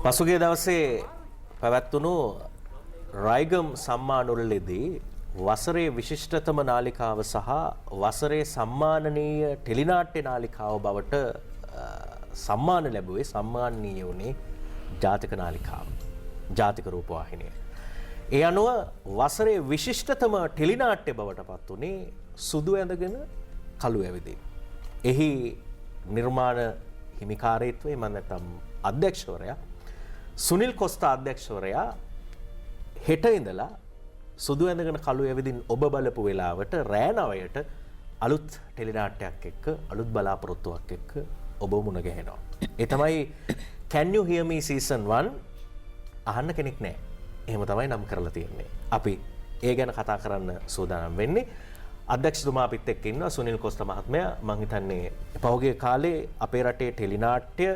පසුගිය දවසේ පැවැත්වුණු රයිගම් සම්මානවලදී වසරේ විශිෂ්ටතම නාලිකාව සහ වසරේ සම්මානනීය ටෙලිනාට්‍ය නාලිකාව බවට සම්මාන ලැබුවේ සම්මානීය වුණේ ජාතික නාලිකාව, ජාතික රූපවාහිනිය. ඒ අනුව වසරේ විශිෂ්ටතම ටෙලිනාට්‍ය බවට පත් වුණේ සුදු ඇඳගෙන කළු ඇවිදින්. එහි නිර්මාණ හිමිකාරීත්වයේ මම නැත්නම් අධ්‍යක්ෂවරයා සුනිල් කොස්තා අධ්‍යක්ෂවරයා හෙට ඉඳලා සුදු ඇඳගෙන කළු ඇවිදින් ඔබ බලපු වෙලාවට රෑ 9ට අලුත් ටෙලිනාට්‍යයක් එක්ක අලුත් බලාපොරොත්තුවක් එක්ක ඔබ මුණ ගැහෙනවා. ඒ තමයි Can You Hear Me Season 1 අහන්න කෙනෙක් නැහැ. එහෙම තමයි නම් කරලා තියෙන්නේ. අපි ඒ ගැන කතා කරන්න සූදානම් වෙන්නේ. අධ්‍යක්ෂතුමා අපිත් එක්ක ඉන්නවා සුනිල් කොස්තා මහත්මයා. මම හිතන්නේ පහුගිය කාලේ අපේ රටේ ටෙලිනාට්‍ය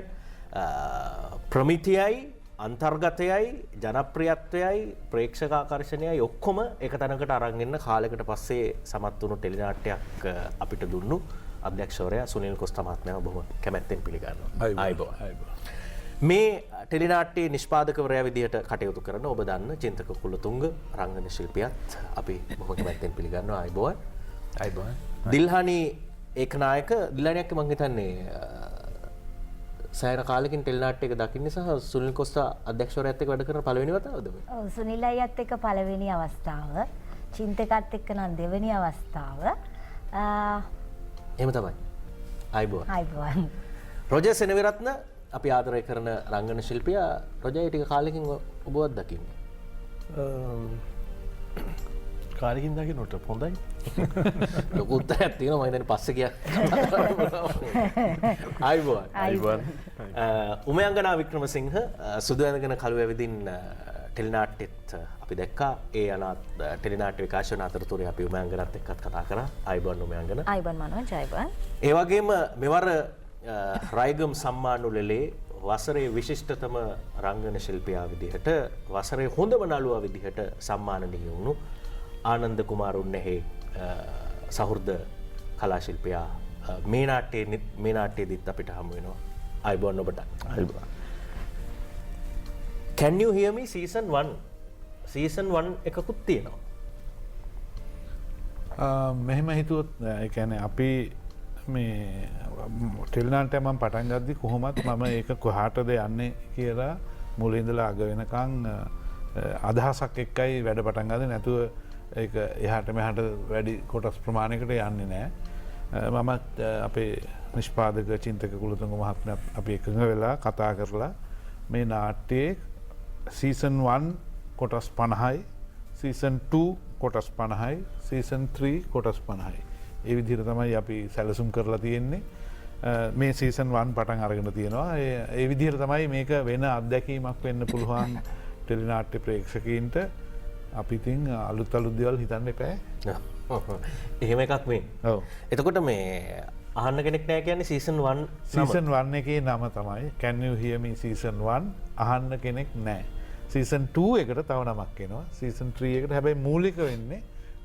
ප්‍රමිතියයි අන්තර්ගතයයි ජනප්‍රියත්වයයි ප්‍රේක්ෂකාකර්ෂණයයි ඔක්කොම එක තැනකට අරන් එන්න කාලයකට පස්සේ සමත් වුණු ටෙලිනාට්‍යයක් අපිට දුන්නු අධ්‍යක්ෂවරයා සුනිල් කොස්තා මහත්මයාව බොහොම කැමැත්තෙන් පිළිගන්නවා. ආයිබෝවන්. මේ ටෙලිනාට්‍යයේ නිෂ්පාදකවරයා විදිහට කටයුතු කරන ඔබ දන්න චින්තක කුලතුංග රංගන ශිල්පියත් අපි බොහොම කැමැත්තෙන් පිළිගන්නවා. ආයිබෝවන්. ආයිබෝවන්. දිල්හානි ඒකනායක දිල්හානියක් මම හිතන්නේ සෑහෙන කාලෙකින් ටෙලිනාට්‍ය එක දකින්න සහ සුනිල් කොස්තා අධ්‍යක්ෂවරයාත් එක්ක වැඩ කරන පළවෙනි වතාවද මේ? ඔව් සුනිල් අයියත් එක්ක පළවෙනි අවස්ථාව, චින්තකත් එක්ක නම් දෙවෙනි අවස්ථාව. එහෙම තමයි. ආයිබෝවන්. ආයිබෝවන්. රොජර් සෙනවිරත්න අපි ආදරය කරන රංගන ශිල්පියා රොජර් ටික කාලෙකින් ඔබවත් දකින්නේ. කාලෙකින් දකින්නට හොඳයි. ලොකු උත්තරයක් තියෙනවා මම දැන් පස්සේ ගියා. ආයිබෝවන්. ආයිබෝවන්. උමයන්ගනා වික්‍රමසිංහ සුදු ඇඳගෙන කළු ඇවිදින් ටෙලිනාට්‍යෙත් අපි දැක්කා. ඒ අනාත් ටෙලිනාට්‍ය විකාශන අතරතුරේ අපි උමයන්ගනත් එක්කත් කතා කරා. ආයිබෝවන් උමයන්ගන. ආයිබෝවන් මනෝජ්. ආයිබෝවන්. ඒ වගේම මෙවර රයිගම් සම්මානුලෙලේ වසරේ විශිෂ්ටතම රංගන ශිල්පියා විදිහට වසරේ හොඳම නළුවා විදිහට සම්මානනීය වුණු ආනන්ද කුමාරුන්නැහේ සහෘද කලා ශිල්පියා මේ නාට්‍යයේදීත් අපිට හමු වෙනවා. ආයිබෝවන් ඔබට. ආයිබෝවන්. Can You Hear Me Season 1 Season 1 එකකුත් තියෙනවා. මෙහෙම හිතුවොත් ඒ කියන්නේ අපි මේ ටෙලිනාට්‍ය මම පටන් ගද්දි කොහොමත් මම ඒක කොහාටද යන්නේ කියලා මුලින් ඉඳලා අග වෙනකන් අදහසක් එක්කයි වැඩ පටන් ගන්නේ. නැතුව ඒක එහාට මෙහාට වැඩි කොටස් ප්‍රමාණයකට යන්නේ නැහැ. මම අපේ නිෂ්පාදක චින්තක කුලතුංග මහත්මයාත් අපි එකඟ වෙලා කතා කරලා මේ නාට්‍යයේ සීසන් 1 කොටස් 50යි, සීසන් 2 කොටස් 50යි, සීසන් 3 කොටස් 50යි. ඒ විදිහට තමයි අපි සැලසුම් කරලා තියෙන්නේ. මේ සීසන් 1 පටන් අරගෙන තියෙනවා. ඒ විදිහට තමයි මේක වෙන අත්දැකීමක් වෙන්න පුළුවන් ටෙලිනාට්‍ය ප්‍රේක්ෂකීන්ට. අපි ඉතින් අලුත් දේවල් හිතන්න එපා. එහෙම එකක් මේ. ඔව්. එතකොට මේ අහන්න කෙනෙක් නැහැ කියන්නේ සීසන් 1 සීසන් 1 එකේ නම තමයි Can You Hear Me Season 1 අහන්න කෙනෙක් නැහැ. සීසන් 2 එකට තව නමක් එනවා. සීසන් 3 එකට හැබැයි මූලික වෙන්නේ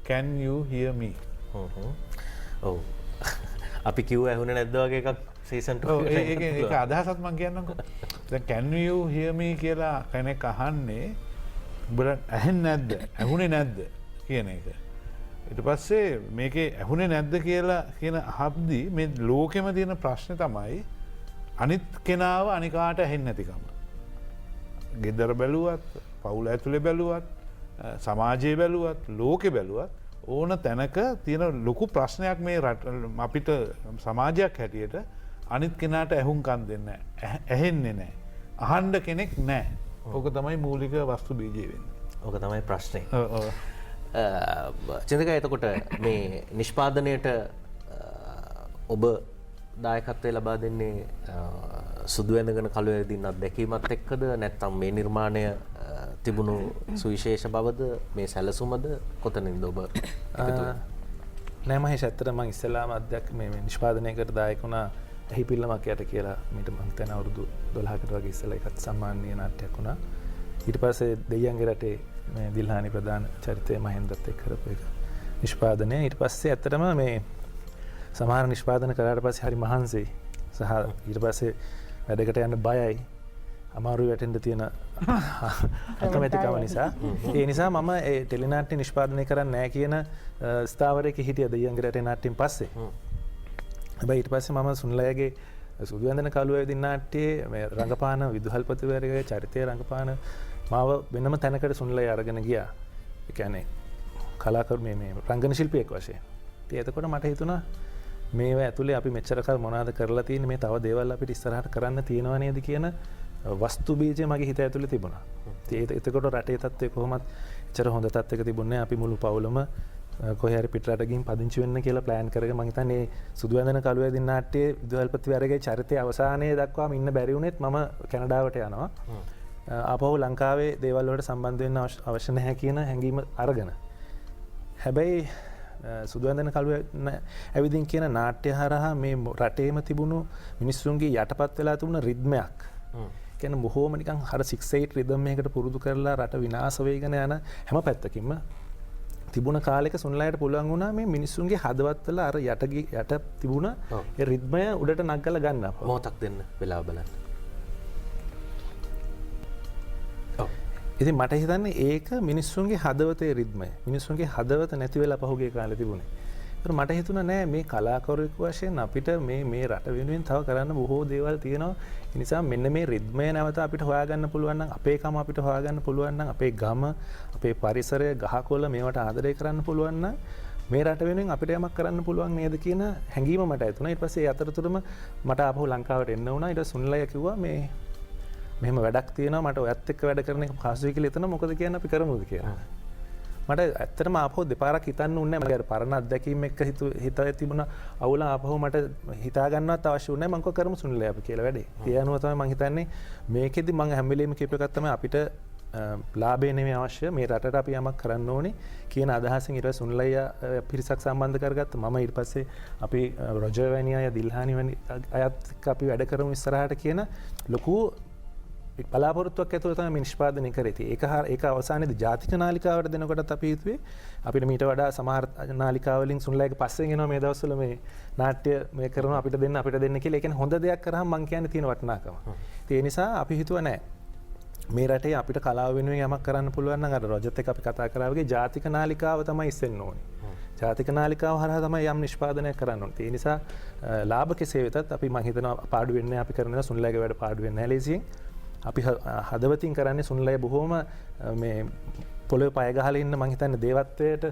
Can You Hear Me. ඔව්. අපි කිව්ව ඇහුනේ නැද්ද වගේ එකක් සීසන් 2 ඒක අදහසක් මම කියන්නම්කෝ. දැන් Can You Hear Me කියලා කෙනෙක් අහන්නේ උඹට ඇහෙන්නේ නැද්ද? ඇහුනේ නැද්ද කියන එක. ඊට පස්සේ මේකේ ඇහුනේ නැද්ද කියලා කියන අහද්දී මේ ලෝකෙම තියෙන ප්‍රශ්නේ තමයි අනිත් කෙනාව අනිකාට ඇහෙන්නේ නැතිකම. ගෙදර බැලුවත්, පවුල ඇතුලේ බැලුවත්, සමාජයේ බැලුවත්, ලෝකෙ බැලුවත් ඕන තැනක තියෙන ලොකු ප්‍රශ්නයක් මේ අපිට සමාජයක් හැටියට අනිත් කෙනාට ඇහුම්කන් දෙන්නේ නැහැ. ඇහෙන්නේ නැහැ. අහන්න කෙනෙක් නැහැ. ඕක තමයි මූලික වස්තු බීජය වෙන්නේ. ඕක තමයි ප්‍රශ්නේ. චින්තක එතකොට මේ නිෂ්පාදනයට ඔබ දායකත්වය ලබා දෙන්නේ සුදු ඇඳගෙන කළු ඇඳින් අත්දැකීමත් එක්කද නැත්නම් මේ නිර්මාණය තිබුණු සුවිශේෂ බවද මේ සැලසුමද කොතනින්ද ඔබ නෑ මහේෂ් ඇත්තට මම ඉස්සෙල්ලාම මේ නිෂ්පාදනයකට දායක වුණා එහි පිල්ලමක් යට කියලා මීට මම හිතන අවුරුදු 12කට වගේ ඉස්සෙල්ලා ඒකත් සම්මානීය නාට්‍යයක් වුණා. ඊට පස්සේ දෙයියන්ගේ රටේ මේ දිල්හානි ප්‍රධාන චරිතය මහෙන්දත් එක්ක කරපු එක නිෂ්පාදනය. ඊට පස්සේ ඇත්තටම මේ සමහර නිෂ්පාදන කරාට පස්සේ හරි මහන්සියි සහ ඊට පස්සේ වැඩකට යන්න බයයි. අමාරු වැටෙන්ට තියෙන අකමැතිකම නිසා ඒ නිසා මම ටෙලිනාට්‍ය නිෂ්පාදනය කරන්න නෑ කියන ස්ථාවරයක හිටිය දෙයන්ගේ ටෙනාට්ටින් පස්සේ හැබැයි ඊට පස්සේ මම සුන්ලයගේ සුදුවන්දන කළුව දිනාට්‍යයේ රඟපාන විදුහල්පතිවරගේ චරිතය රඟපාන මාව වෙනම තැනකට සුන්ලය අරගෙන ගියා. ඒ කියන්නේ කලාකරු මේ රංගන ශිල්පියෙක් වශයෙන්. ඉතින් එතකොට මට හිතුණා මේවා ඇතුලේ අපි මෙච්චර කල් මොනවද කරලා තියෙන්නේ මේ තව දේවල් අපිට ඉස්සරහට කරන්න තියෙනවා නේද කියන වස්තු බීජය මගේ හිත ඇතුලේ තිබුණා. ඉතින් එතකොට රටේ තත්ත්වය කොහොමත් එච්චර හොඳ තත්ත්වයක තිබුණේ අපි මුළු පවුලම කොහේ හරි පිටරට ගිහින් පදිංචි වෙන්න කියලා ප්ලෑන් කරගෙන මම හිතන්නේ සුදු වැඳන කළුවේ දිනාට්‍යයේ විදුහල්පතිවරගේ චරිතය අවසානයේ දක්වාම ඉන්න බැරි වුණෙත් මම කැනඩාවට යනවා. ආපහු ලංකාවේ දේවල් වලට සම්බන්ධ වෙන්න අවශ්‍ය නැහැ කියන හැඟීම අරගෙන. හැබැයි සුදු වැඳන කළුවේ ඇවිදින් කියන නාට්‍ය හරහා මේ රටේම තිබුණු මිනිස්සුන්ගේ යටපත් වෙලා තිබුණ රිද්මයක්. කියන්නේ බොහෝම නිකන් හර 6/8 රිද්ම් එකකට පුරුදු කරලා රට විනාශ වෙගෙන යන හැම පැත්තකින්ම තිබුණ කාලෙක සුන්ලයට පුළුවන් වුණා මේ මිනිස්සුන්ගේ හදවත්වල අර යට තිබුණ ඒ රිද්මය උඩට නගලා ගන්න. මොහොතක් දෙන්න වෙලාව බලන්න. ඉතින් මට හිතන්නේ ඒක මිනිස්සුන්ගේ හදවතේ රිද්මය. මිනිස්සුන්ගේ හදවත නැති වෙලා පහුගිය කාලේ තිබුණේ. ඒත් මට හිතුණා නෑ මේ කලාකරුවෙකු වශයෙන් අපිට මේ රට වෙනුවෙන් තව කරන්න බොහෝ දේවල් තියෙනවා. ඒ නිසා මෙන්න මේ රිද්මය නැවත අපිට හොයාගන්න පුළුවන් නම් අපේකම අපිට හොයාගන්න පුළුවන් නම් අපේ ගම අපේ පරිසරය ගහකොළ මේවට ආදරය කරන්න පුළුවන් නම් මේ රට වෙනුවෙන් අපිට යමක් කරන්න පුළුවන් නේද කියන හැඟීම මට ඇතුණා. ඊට පස්සේ ඒ අතරතුරම මට ආපහු ලංකාවට එන්න වුණා. ඊට සුන්ලය කිව්වා මේ මෙහෙම වැඩක් තියෙනවා මට ඔයත් එක්ක වැඩ කරන එක පහසුයි කියලා හිතන මොකද කියන්නේ අපි කරමුද කියලා. මට ඇත්තටම ආපහු දෙපාරක් හිතන්න උන්නේ නැහැ. මගේ පරණ අත්දැකීම් එක්ක හිතේ තිබුණ අවුල ආපහු මට හිතා ගන්නවත් අවශ්‍ය උන්නේ නැහැ. මම කරමු සුන්ලය අපි කියලා වැඩේ. ඒ අනුව තමයි මම හිතන්නේ මේකෙදි මම හැම වෙලෙම කියපු එකක් තමයි අපිට ලාභය නෙමෙයි අවශ්‍ය මේ රටට අපි යමක් කරන්න ඕනේ කියන අදහසින් ඊට පස්සේ සුන්ලය පිරිසක් සම්බන්ධ කරගත්තා. මම ඊට පස්සේ අපි රොජර් වැනි අය දිල්හානි වැනි අයත් අපි වැඩ කරමු ඉස්සරහට කියන ලොකු බලාපොරොත්තුවක් ඇතුව තමයි මේ නිෂ්පාදනය කරේ. ඒක අවසානයේදී ජාතික නාලිකාවට දෙනකොටත් අපි හිතුවේ අපිට මීට වඩා සමහර නාලිකා වලින් සුන්ලයක පස්සෙන් එනවා මේ දවස්වල මේ නාට්‍ය මේ කරනවා අපිට දෙන්න කියලා. ඒ කියන්නේ හොඳ දෙයක් කරාම මං කියන්නේ තියෙන වටිනාකම. ඒ නිසා අපි හිතුවා නෑ මේ රටේ අපිට කලාව වෙනුවෙන් යමක් කරන්න පුළුවන් නම් අර රොජත් එක්ක අපි කතා කරා වගේ ජාතික නාලිකාව තමයි ඉස්සෙන්න ඕනේ. ජාතික නාලිකාව හරහා තමයි යම් නිෂ්පාදනයක් කරන්න ඕනේ. ඒ නිසා ලාභ කෙසේ වෙතත් අපි මං හිතනවා පාඩු වෙන්නේ අපි කරන සුන්ලයගේ වැඩ පාඩු වෙන්නේ නැහැ ලේසියෙන්. අපි හදවතින් කරන්නේ සුන්ලය බොහෝම මේ පොළොවේ පය ගහලා ඉන්න මං හිතන්නේ දේවත්වයට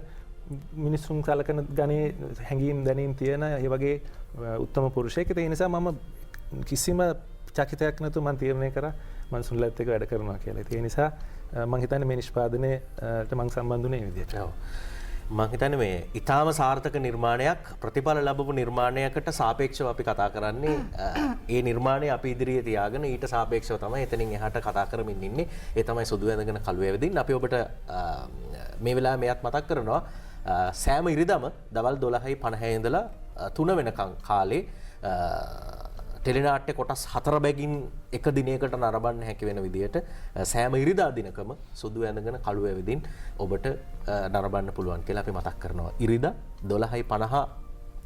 මිනිස්සුන් සලකන ගණේ හැඟීම් දැනීම් තියෙන ඒ වගේ උත්තම පුරුෂයෙක්. ඒ නිසා මම කිසිම චකිතයක් නැතුව මම තීරණය කරා මම සුන්ලයත් එක්ක වැඩ කරනවා කියලා. ඒ නිසා මං හිතන්නේ මේ නිෂ්පාදනයට මං සම්බන්ධ වුණේ මේ විදිහට. ඔව්. මම හිතන්නේ මේ ඊටාම සාර්ථක නිර්මාණයක් ප්‍රතිඵල ලැබපු නිර්මාණයකට සාපේක්ෂව අපි කතා කරන්නේ ඒ නිර්මාණය අපි ඉදිරියේ තියාගෙන ඊට සාපේක්ෂව තමයි එතනින් එහාට කතා කරමින් ඉන්නේ. ඒ තමයි සුදු වැඳගෙන කළුවේ වෙදින් අපි ඔබට මේ වෙලාවේ මෙයත් මතක් කරනවා සෑම ඉරිදම දවල් 12:50 ඉඳලා 3 වෙනකම් කාලේ ටෙලිනාට්‍ය කොටස් 4 බැගින් එක දිනයකට නරඹන්න හැකි වෙන විදිහට සෑම ඉරිදා දිනකම සුදු වැඳගෙන කළුවේ වෙදින් ඔබට නරඹන්න පුළුවන් කියලා අපි මතක් කරනවා. ඉරිදා 12:50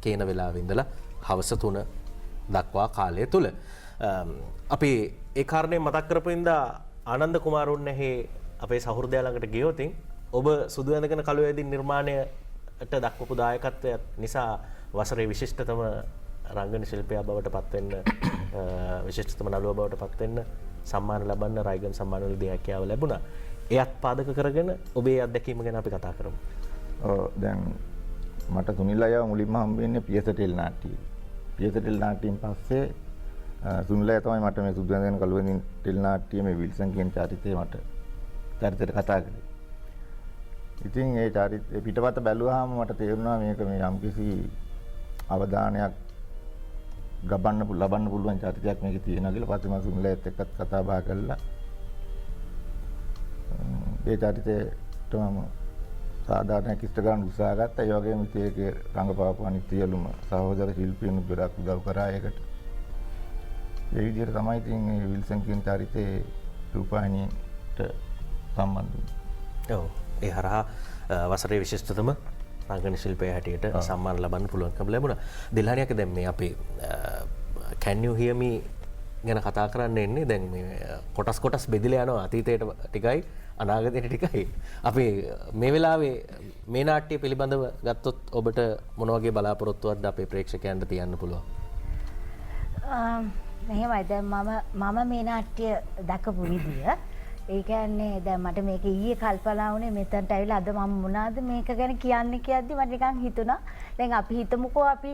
කියන වෙලාවෙ ඉඳලා හවස 3 දක්වා කාලය තුල අපි ඒ කාරණේ මතක් කරපින්දා ආනන්ද කුමාරුන්නහේ අපේ සහෘදයා ළඟට ගියොත් ඔබ සුදු වැඳගෙන කළුවේ වෙදින් නිර්මාණයට දක්වපු දායකත්වය නිසා වසරේ විශිෂ්ටතම රංගන ශිල්පියා බවට පත්වෙන්න විශිෂ්ටතම නළුවා බවට පත්වෙන්න සම්මාන ලබන්න රයිගම් සම්මාන වලදී හැකියාව ලැබුණා. එයත් පාදක කරගෙන ඔබේ අත්දැකීම ගැන අපි කතා කරමු. දැන් මට සුනිල් අයව මුලින්ම හම්බ වෙන්නේ පියස ටෙල් නාට්‍යයේ. පියස ටෙල් නාට්‍යයෙන් පස්සේ සුනිල් අය තමයි මට මේ සුදු වැඳගෙන කළුවේ වෙදින් ටෙල් නාට්‍යයේ මේ විල්සන් කියන චරිතය මට චරිතයට කතා කළේ. ඉතින් ඒ චරිතේ පිටපත බැලුවාම මට තේරුණා මේක මේ යම්කිසි අවධානයක් ලබන්න පුළුවන් චරිතයක් මේකේ තියෙනවා කියලා. පස්සේ මම සුනිලයත් එක්කත් කතා බහ කළා. ඒ චරිතයට මම සාධාරණයක් ඉෂ්ට කරන්න උත්සාහ ගත්තා. ඒ වගේම ඒකේ රංගපාපු අනිත් සියලුම සහෝදර ශිල්පීන් ගොඩක් උදව් කරා ඒකට. ඒ විදිහට තමයි ඉතින් මේ විල්සන් කියන චරිතේ රූපවාහිනියට සම්බන්ධ වුනේ. ඔව්. ඒ හරහා වසරේ විශිෂ්ටතම රංගන ශිල්පයේ හැටියට සම්මාන ලබන්න පුළුවන්කම ලැබුණා. දිල්හානියක දැන් මේ අපි Can You Hear Me ගැන කතා කරන්න එන්නේ දැන් මේ කොටස් බෙදිලා යනවා අතීතයට ටිකයි අනාගතයට ටිකයි. අපි මේ වෙලාවේ මේ නාට්‍ය පිළිබඳව ගත්තොත් ඔබට මොන වගේ බලාපොරොත්තුවක්ද අපේ ප්‍රේක්ෂකයන්ට තියන්න පුළුවන්? මෙහෙමයි දැන් මම මේ නාට්‍ය දැකපු විදිය ඒ කියන්නේ දැන් මට මේක ඊයේ කල්පනා වුණේ මෙතනට ඇවිල්ලා අද මම මොනවද මේක ගැන කියන්නේ කියද්දි මට නිකන් හිතුණා දැන් අපි හිතමුකෝ අපි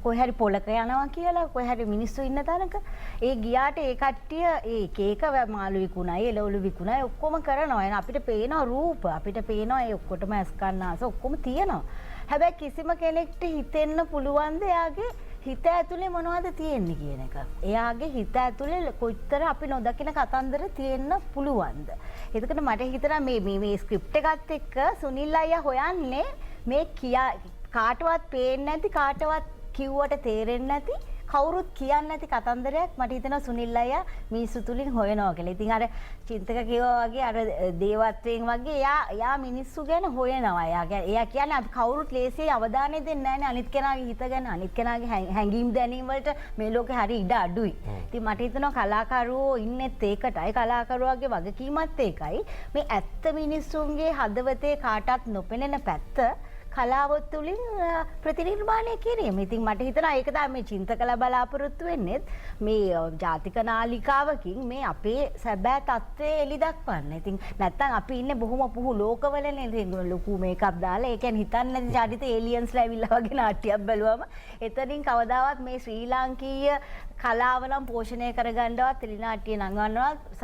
කොහේ හරි පොලක යනවා කියලා කොහේ හරි මිනිස්සු ඉන්න තැනක ඒ ගියාට ඒ කට්ටිය ඒ කේක මාළු විකුණයි එළවලු විකුණයි ඔක්කොම කරනවා එන අපිට පේනවා රූප අපිට පේනවා ඒ ඔක්කොටම ඇස් කන්න ආස ඔක්කොම තියෙනවා හැබැයි කිසිම කෙනෙක්ට හිතෙන්න පුළුවන්ද එයාගේ හිත ඇතුලේ මොනවද තියෙන්නේ කියන එක. එයාගේ හිත ඇතුලේ කොච්චර අපි නොදකින කතන්දර තියෙන්න පුළුවන්ද. එතකොට මට හිතෙනවා මේ ස්ක්‍රිප්ට් එකත් එක්ක සුනිල් අයියා හොයන්නේ මේ කාටවත් පේන්නේ නැති කාටවත් කිව්වට තේරෙන්නේ නැති කවුරුත් කියන්නේ නැති කතන්දරයක් මට හිතෙනවා සුනිල් අයියා මිනිස්සු තුලින් හොයනවා කියලා. ඉතින් අර චින්තක කිව්වා වගේ අර දේවත්වයෙන් වගේ එයා මිනිස්සු ගැන හොයනවා. එයා කියන්නේ අපි කවුරුත් ලේසියෙන් අවධානය දෙන්නේ නැහැනේ අනිත් කෙනාගේ හිත ගැන අනිත් කෙනාගේ හැඟීම් දැනීම් වලට මේ ලෝකේ හරි ඉඩ අඩුයි. ඉතින් මට හිතෙනවා කලාකරුවෝ ඉන්නෙත් ඒකටයි කලාකරුවාගේ වගකීමත් ඒකයි. මේ ඇත්ත මිනිස්සුන්ගේ හදවතේ කාටවත් නොපෙනෙන පැත්ත කලාව තුළින් ප්‍රතිනිර්මාණය කිරීම. ඉතින් මට හිතෙනවා ඒක තමයි මේ චින්තකලා බලාපොරොත්තු වෙන්නේ මේ ජාතික නාලිකාවකින් මේ අපේ සැබෑ තත්ත්වය එලි දක්වන්න. ඉතින් නැත්තම් අපි ඉන්නේ බොහොම පුහු ලෝකවලනේ. ඉතින් ලොකු මේකප් දාලා ඒ කියන්නේ හිතන්නේ නැති ජාතිත ඒලියන්ස්ලා ඇවිල්ලා වගේ නාට්‍යයක් බැලුවම එතනින් කවදාවත් මේ ශ්‍රී ලාංකීය කලාව නම් පෝෂණය කරගන්නවත් ටෙලිනාට්‍ය නංවන්නවත්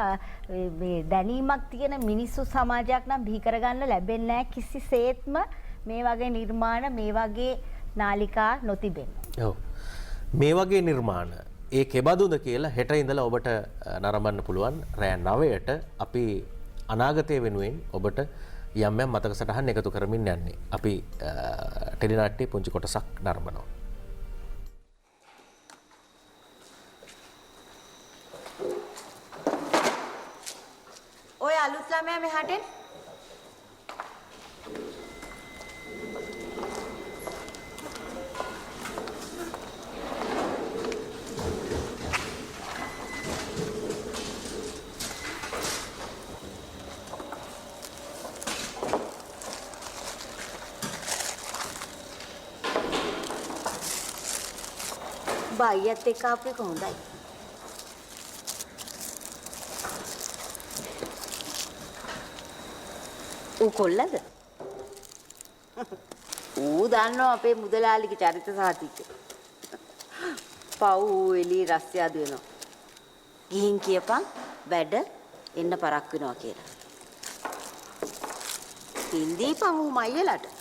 මේ දැනීමක් තියෙන මිනිස්සු සමාජයක් නම් බිහි කරගන්න ලැබෙන්නේ නැහැ කිසිසේත්ම මේ වගේ නිර්මාණ මේ වගේ නාලිකා නොතිබෙන. ඔව්. මේ වගේ නිර්මාණ ඒ කෙබඳුද කියලා හෙට ඉඳලා ඔබට නරඹන්න පුළුවන් රෑ 9ට අපි අනාගතය වෙනුවෙන් ඔබට යම් යම් මතක සටහන් එකතු කරමින් යන්නේ. අපි ටෙලිනාට්‍යයේ පුංචි කොටසක් නරඹනවා. ඔය අලුත් ළමයා මෙහාට එන්න. බයියත් එක්ක ආපු එක හොඳයි. ඌ කොල්ලද? ඌ දන්නවා අපේ මුදලාලිගේ චරිත සාතික. පව් එලි රස්තියාදු වෙනවා. ගිහින් කියපන් වැඩ එන්න පරක් වෙනවා කියලා. හින්දීපන් ඌ මයියලට.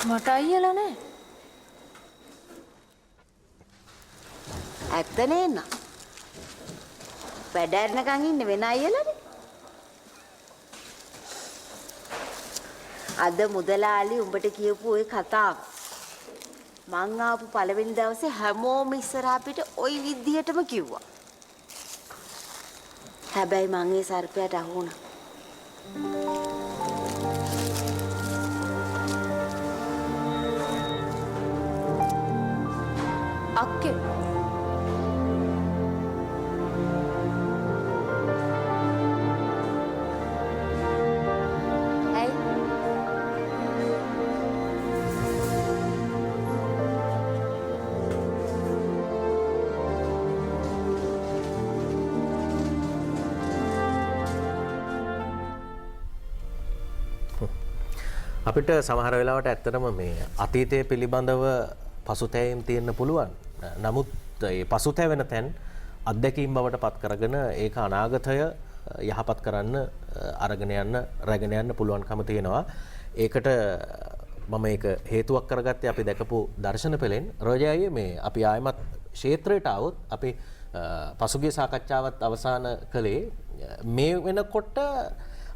මට අයියලා නෑ. ඇත්ත නේන්න. වැඩ ඇරනකන් ඉන්නේ වෙන අයියලානේ. අද මුදලාලි උඹට කියපු ওই කතාව මං ආපු පළවෙනි දවසේ හැමෝම ඉස්සරහා පිට ওই විදිහටම කිව්වා. හැබැයි මං ඒ සර්පයාට අහු වුණා. අක්කේ අපිට සමහර වෙලාවට ඇත්තටම මේ අතීතය පිළිබඳව පසුතැවීම් තියෙන්න පුළුවන්. නමුත් ඒ පසුතැවෙන තැන් අත්දැකීම් බවට පත් කරගෙන ඒක අනාගතය යහපත් කරන්න රැගෙන යන්න පුළුවන්කම තියෙනවා. ඒකට මම ඒක හේතුවක් කරගත්තේ අපි දැකපු දර්ශන පෙළෙන් රෝජායේ මේ අපි ආයමත් ක්ෂේත්‍රයට આવොත් අපි පසුගිය සාකච්ඡාවත් අවසන් කළේ මේ වෙනකොට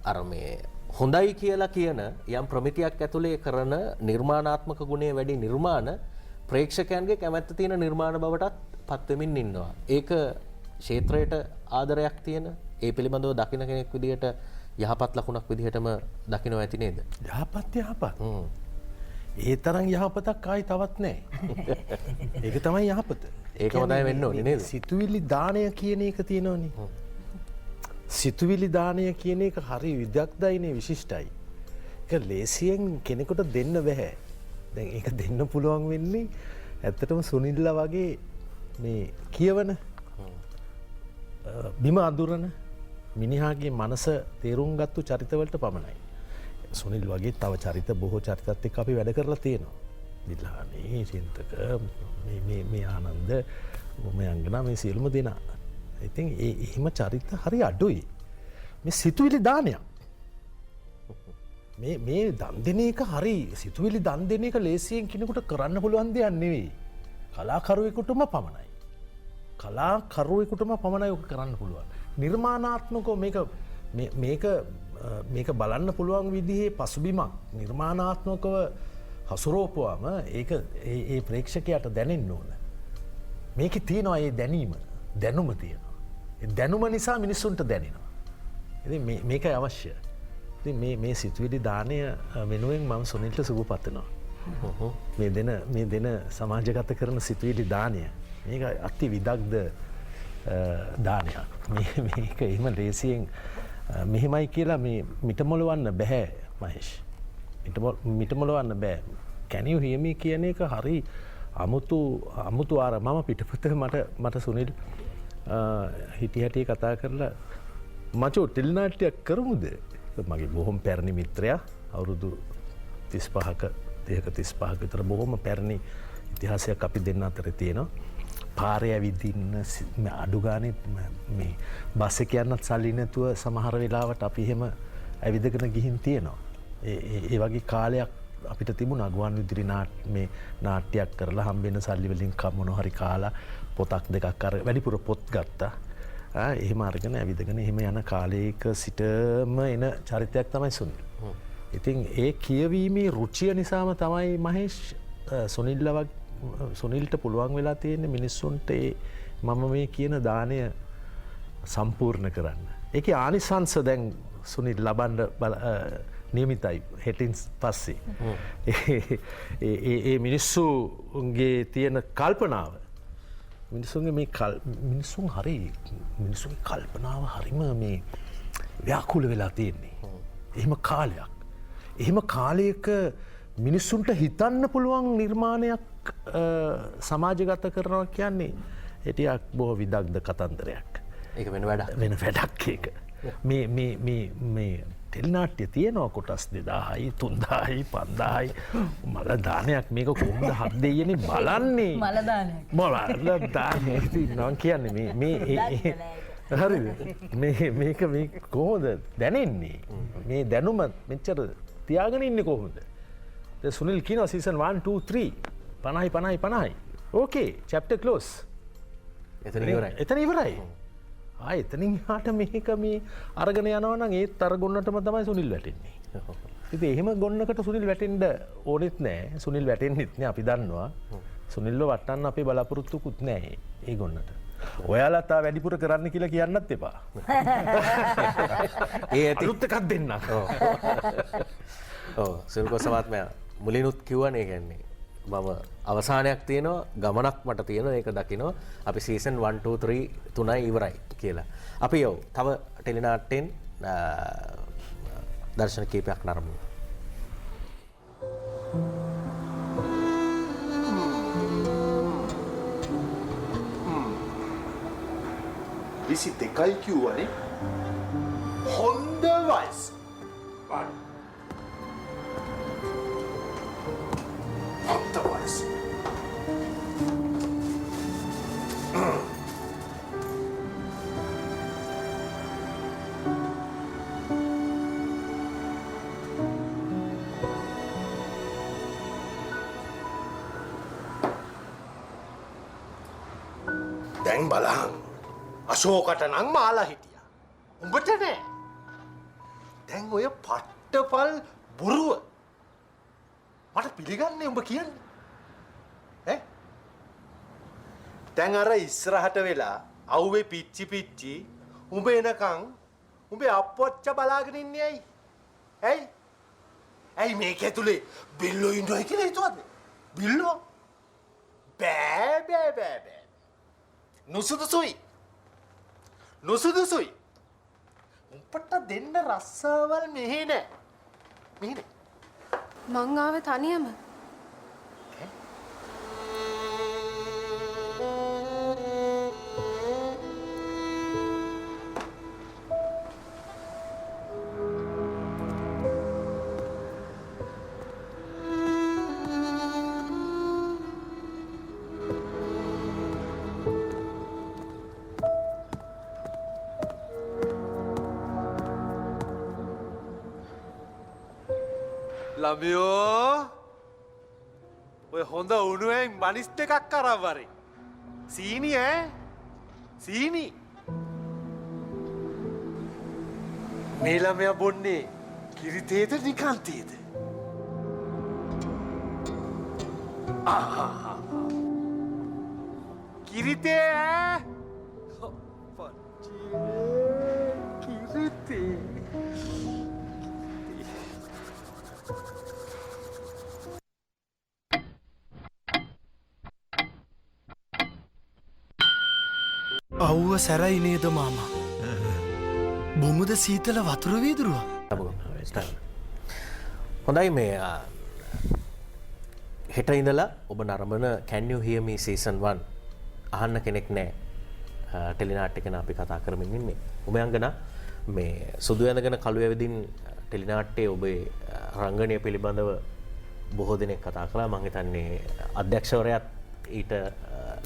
අර මේ හොඳයි කියලා කියන යම් ප්‍රමිතියක් ඇතුලේ කරන නිර්මාණාත්මක ගුණය වැඩි නිර්මාණ ප්‍රේක්ෂකයන්ගේ කැමැත්ත තියෙන නිර්මාණ බවටත් පත් වෙමින් ඉන්නවා. ඒක ක්ෂේත්‍රයට ආදරයක් තියෙන ඒ පිළිබඳව දකින්න කෙනෙක් විදිහට යහපත් ලකුණක් විදිහටම දකින්න ඇති නේද? යහපත්. ඒ තරම් යහපතක් ආයි තවත් නෑ. ඒක තමයි යහපත. ඒකම තමයි වෙන්න ඕනේ නේද? සිතුවිලි දානය කියන එක තියෙනවනේ. සිතුවිලි දානය කියන එක හරි විදග්ධයිනේ විශිෂ්ටයි. ඒක ලේසියෙන් කෙනෙකුට දෙන්න බැහැ. දැන් ඒක දෙන්න පුළුවන් වෙන්නේ ඇත්තටම සුනිල්ලා වගේ මේ කියවන බිම අඳුරන මිනිහාගේ මනස තේරුම් ගත්තු චරිතවලට පමණයි. සුනිල් වගේ තව චරිත බොහෝ චරිතත් එක්ක අපි වැඩ කරලා තියෙනවා. දිල්හානේ, චින්තක, මේ ආනන්ද, මේ අංගනා, මේ සියලුම දෙනා. ඉතින් එහෙම චරිත හරි අඩුයි. මේ සිතුවිලි දානයක්. මේ දන් දෙන එක හරි සිතුවිලි දන් දෙන එක ලේසියෙන් කෙනෙකුට කරන්න පුළුවන් දෙයක් නෙවෙයි. කලාකරුවෙකුටම පමණයි. කලාකරුවෙකුටම පමණයි ඔක කරන්න පුළුවන්. නිර්මාණාත්මකව මේක බලන්න පුළුවන් විදිහේ පසුබිමක් නිර්මාණාත්මකව හසුරෝපුවාම ඒක ඒ ප්‍රේක්ෂකයාට දැනෙන්න ඕන. මේකේ තියෙනවා ඒ දැනීම, දැනුම තියෙනවා. ඒ දැනුම නිසා මිනිස්සුන්ට දැනෙනවා. ඉතින් මේකයි අවශ්‍ය. ඉතින් මේ සිතුවිලි දානය වෙනුවෙන් මම සුනිල්ට සුබ පතනවා. මේ දෙන සමාජගත කරන සිතුවිලි දානය මේක අති විදග්ධ දානයක්. මේක එහෙම ලේසියෙන් මෙහෙමයි කියලා මේ මිටමොලවන්න බැහැ මහේෂ්. මිටමොලවන්න බෑ. Can you hear me කියන එක හරි අමුතු ආර මම පිටපත මට සුනිල් හිටි හැටි කතා කරලා මචෝ ටෙලි නාට්‍යයක් කරමුද? මගේ බොහොම පැරණි මිත්‍රයා අවුරුදු 35ක විතර බොහොම පැරණි ඉතිහාසයක් අපි දෙන්න අතර තියෙනවා. පාරේ ඇවිදින්න අඩු ගානේ මේ බස් එක යන්නත් සල්ලි නැතුව සමහර වෙලාවට අපි එහෙම ඇවිදගෙන ගිහින් තියෙනවා. ඒ වගේ කාලයක් අපිට තිබුණා. ගුවන් විදුලි නාට්‍යයක් කරලා හම්බෙන සල්ලි වලින් මොන හරි කාලා පොතක් දෙකක් අර වැඩිපුර පොත් ගත්තා. එහෙම අරගෙන ඇවිදගෙන එහෙම යන කාලයක සිටම එන චරිතයක් තමයි සුනිල්. ඉතින් ඒ කියවීමේ රුචිය නිසාම තමයි මහේෂ් සුනිල්ට පුළුවන් වෙලා තියෙන්නේ මිනිස්සුන්ට මම මේ කියන දානය සම්පූර්ණ කරන්න. ඒකේ ආනිසංස දැන් සුනිල් ලබන්න නියමිතයි හෙටින් පස්සේ. ඒ මිනිස්සුන්ගේ තියෙන කල්පනාව මිනිසුන්ගේ මිනිසුන්ගේ කල්පනාව හරිම මේ ව්‍යාකූල වෙලා තියෙන්නේ. එහෙම කාලයක්. එහෙම කාලයක මිනිස්සුන්ට හිතන්න පුළුවන් නිර්මාණයක් සමාජගත කරනවා කියන්නේ හිටියක් බොහෝ විදග්ධ කතන්දරයක්. ඒක වෙන වැඩක් ඒක. මේ ටෙලි නාට්‍ය තියෙනවා කොටස් 2000යි 3000යි 5000යි මල දානයක් මේක කොහොමද හත් දෙයියනේ බලන්නේ මල දානයක් තියෙනවා කියන්නේ මේ හරිද මේක කොහොමද දැනෙන්නේ මේ දැනුම මෙච්චර තියාගෙන ඉන්නේ කොහොමද? දැන් සුනිල් කියනවා සීසන් 1 2 3 50යි ඕකේ චැප්ටර් ක්ලෝස් එතන ඉවරයි. එතනින් හාට මේක මේ අරගෙන යනවා නම් ඒත් අර ගොන්නටම තමයි සුනිල් වැටෙන්නේ. ඉතින් එහෙම ගොන්නකට සුනිල් වැටෙන්න ඕනෙත් නෑ. සුනිල් වැටෙන්නෙත් නෑ අපි දන්නවා. සුනිල්ව වටන්න අපේ බලාපොරොත්තුකුත් නෑ ඒ ගොන්නට. ඔයාලා තා වැඩිපුර කරන්න කියලා කියන්නත් එපා. ඒ ඇති අලුත් එකක් දෙන්න. ඔව් සිල්කෝ සමාත්මයා මුලිනුත් කිව්වනේ කියන්නේ මම අවසානයක් තියෙනවා ගමනක් මට තියෙනවා ඒක දකිනවා අපි සීසන් 1 2 3 3 ඉවරයි කියලා. අපි යෝ තව ටෙලි නාට්‍යෙන් දර්ශන කීපයක් නරඹමු. 22යි කිව්වනේ. හොඳ වයස. හොඳ වයස. දැන් බලහන්. අශෝකට නම් මාලා හිටියා. උඹට නෑ. දැන් ඔය පට්ටපල් බොරුව. මට පිළිගන්නේ උඹ කියන්නේ. ඈ? දැන් අර ඉස්සරහට වෙලා අවුවේ පිච්චි උඹ එනකන් උඹේ අප්පොච්ච බලාගෙන ඉන්නේ ඇයි? ඇයි? ඇයි මේක ඇතුලේ බිල්ලෝ ඉන්නවයි කියලා හිතුවද? බිල්ලෝ? බෑ. නුසුදුසුයි. උඹට දෙන්න රස්සාවල් මෙහෙ නෑ. මෙහෙ නෑ. මං ආවේ තනියම. ළමයෝ ඔය හොඳ උණුවෙන් මනිස් දෙකක් අරන් වරේ. සීනි ඈ? සීනි. මේ ළමයා බොන්නේ කිරිතේද නිකාන්තේද? කිරිතේ ඈ? කිරිතේ. අව්ව සැරයි නේද මාමා. බොමුද සීතල වතුර වීදුරුව. හොඳයි මේ හෙට ඉඳලා ඔබ නරඹන Can You Hear Me Season 1 අහන්න කෙනෙක් නෑ ටෙලිනාට්‍ය ගැන අපි කතා කරමින් ඉන්නේ. උමයන්ගන මේ සුදු ඇඳගෙන කළු ඇවිදින් ටෙලිනාට්‍යයේ ඔබේ රංගනය පිළිබඳව බොහෝ දෙනෙක් කතා කළා. මම හිතන්නේ අධ්‍යක්ෂවරයාත් ඊට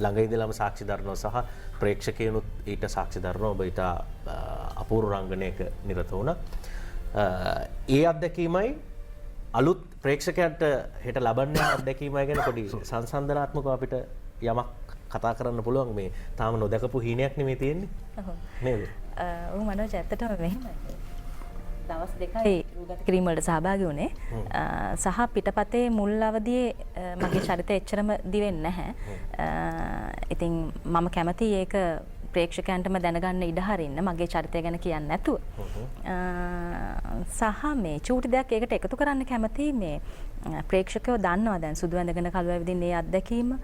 ළඟ ඉඳලම සාක්ෂි දරනවා සහ ප්‍රේක්ෂකයනුත් ඊට සාක්ෂි දරනවා. ඔබ ඊට අපූර්ව රංගනයක නිරත වුණා. ඒ අත්දැකීමයි අලුත් ප්‍රේක්ෂකයන්ට හෙට ලබන්න අත්දැකීමයි ගැන පොඩි සංසන්දනාත්මකව අපිට යමක් කතා කරන්න පුළුවන්. මේ තාම නොදකපු හීනයක් නෙමෙයි තියෙන්නේ. නේද? ඔව් මනෝජ් ඇත්තටම මෙහෙමයි. දවස් දෙකයි රූගත කිරීම වලට සහභාගී වුණේ. සහ පිටපතේ මුල් අවදියේ මගේ චරිතය එච්චරම දිවෙන්නේ නැහැ. ඉතින් මම කැමති ඒක ප්‍රේක්ෂකයන්ටම දැනගන්න ඉඩ හරින්න මගේ චරිතය ගැන කියන්නේ නැතුව. සහ මේ චූටි දෙයක් ඒකට එකතු කරන්න කැමති. මේ ප්‍රේක්ෂකයෝ දන්නවා දැන් සුදු ඇඳගෙන කළු ඇවිදින් මේ අත්දැකීම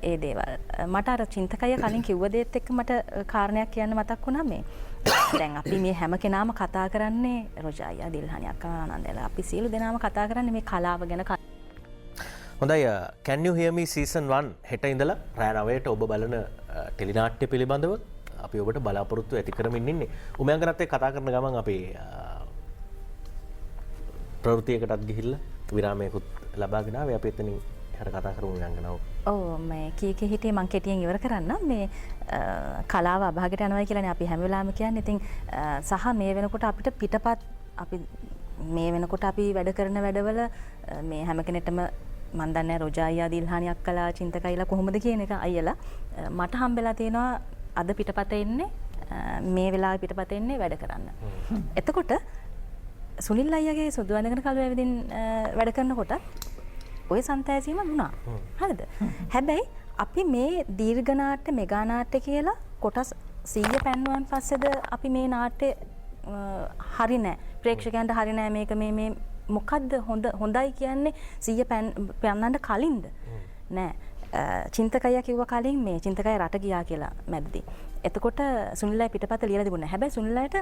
ඒ දේවල්. මට අර චින්තකය කලින් කිව්ව දේත් එක්ක මට කාරණයක් කියන්න මතක් වුණා. මේ දැන් අපි මේ හැම කෙනාම කතා කරන්නේ රොජායියා දිල්හානි අක්කා ආනන්දලා අපි සියලු දෙනාම කතා කරන්නේ මේ කලාව ගැන. හොඳයි Can You Hear Me Season 1 හෙට ඉඳලා රෑ 9ට ඔබ බලන ටෙලිනාට්‍ය පිළිබඳව අපි ඔබට බලාපොරොත්තු ඇති කරමින් ඉන්නේ. උමයන්ගනත් එක්ක කතා කරන ගමන් අපි ප්‍රවෘත්තියකටත් ගිහිල්ලා විරාමයකුත් ලබාගෙන ආවේ. අපි එතනින් හර කතා කරමු උමයන්ගනව. ඔව් මේ කීකේ හිටියේ මං කෙටියෙන් ඉවර කරන්න. මේ කලාව අභාගයට යනවා කියලානේ අපි හැම වෙලාවෙම කියන්නේ. ඉතින් සහ මේ වෙනකොට අපිට පිටපත් අපි මේ වෙනකොට අපි වැඩ කරන වැඩවල මේ හැම කෙනෙක්ටම මන් දන්නේ රොජායියා දිල්හානි අක්කලා චින්තකයිලා කොහොමද කියන එක අයියලා මට හම්බෙලා තියෙනවා. අද පිටපතේ ඉන්නේ මේ වෙලාවේ පිටපතේ ඉන්නේ වැඩ කරන්න. එතකොට සුනිල් අයියාගේ සුදු ඇඳගෙන කළු ඇවිදින් වැඩ කරනකොට ඔය සන්තෑසීම වුණා. හරිද? හැබැයි අපි මේ දීර්ඝ නාට්‍ය මෙගා නාට්‍ය කියලා කොටස් 100 පැන්නුවන් පස්සේද අපි මේ නාට්‍ය හරි නෑ. ප්‍රේක්ෂකයන්ට හරි නෑ මේක මේ මොකද්ද හොඳයි කියන්නේ 100 පැන්නන්න කලින්ද? නෑ. චින්තකය කිව්ව කලින් මේ චින්තකය රට ගියා කියලා මැද්දේ. එතකොට සුනිල්ලා පිටපත ලියලා තිබුණා. හැබැයි සුනිල්ලාට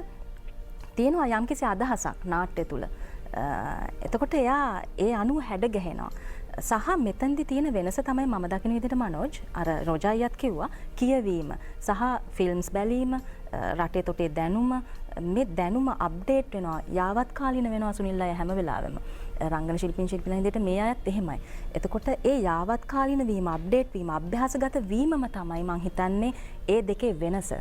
තියෙනවා යම්කිසි අදහසක් නාට්‍ය තුල. එතකොට එයා ඒ අනුව හැඩ ගැහෙනවා. සහ මෙතනදි තියෙන වෙනස තමයි මම දකින විදිහට මනෝජ් අර රොජායියත් කිව්වා කියවීම සහ ෆිල්ම්ස් බැලීම රටේ තොටේ දැනුම මේ දැනුම අප්ඩේට් වෙනවා යාවත් කාලින වෙනවා සුනිල් අය හැම වෙලාවෙම රංගන ශිල්පීන් ශිල්පීලා විදිහට මේ අයත් එහෙමයි. එතකොට ඒ යාවත් කාලින වීම අප්ඩේට් වීම අභ්‍යාසගත වීමම තමයි මං හිතන්නේ ඒ දෙකේ වෙනස.